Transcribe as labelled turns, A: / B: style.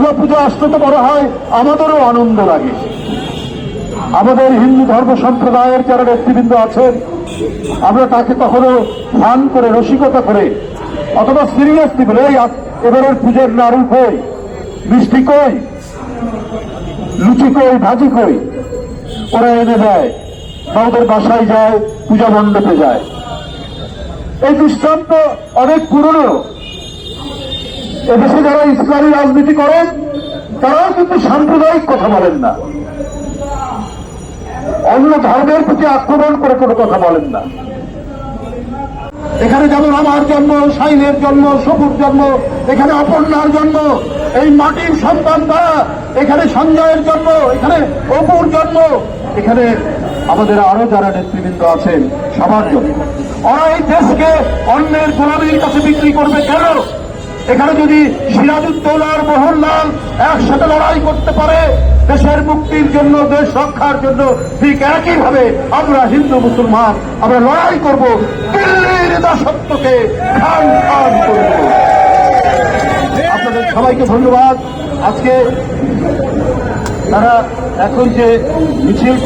A: দুর্গাপূজা আসতে তো বড় হয়, আমাদেরও আনন্দ লাগে। আমাদের হিন্দু ধর্ম সম্প্রদায়ের যারা নেতৃবৃন্দ আছেন, আমরা তাকে কখনো ফান করে, রসিকতা করে অথবা সিরিয়াসলি বলে এবারের পুজোর নাড়ু কই, মিষ্টি কই, লুচি কই, ভাজি কই, ওরা এনে দেয় বা ওদের বাসায় যায়, পূজা মণ্ডপে যায়। এই দৃষ্টান্ত অনেক পুরনো। এদেশে যারা ইসলামী রাজনীতি করেন তারাও কিন্তু সাম্প্রদায়িক কথা বলেন না, অন্য ধর্মের প্রতি আক্রমণ করে কোনো কথা বলেন না। এখানে যেমন আমার জন্ম, শাইনের জন্ম, সবুর জন্ম, এখানে অপর্ণার জন্ম, এই মাটির সন্তান তারা, এখানে সঞ্জয়ের জন্ম, এখানে অপুর জন্ম, এখানে আমাদের আরো যারা নেতৃবৃন্দ আছেন সবার জন্য। ওরা এই দেশকে অন্যের গোলামীর কাছে বিক্রি করবে কেন? এখানে যদি সিরাজউদ্দৌলা আর মোহনলাল একসাথে লড়াই করতে পারে দেশের মুক্তির জন্য, দেশ রক্ষার জন্য, ঠিক একইভাবে আমরা হিন্দু মুসলমান আমরা লড়াই করব, দিল্লির দাসত্বকে খান খান করব। আপনাদের সবাইকে ধন্যবাদ। আজকে তারা এখন যে মিছিল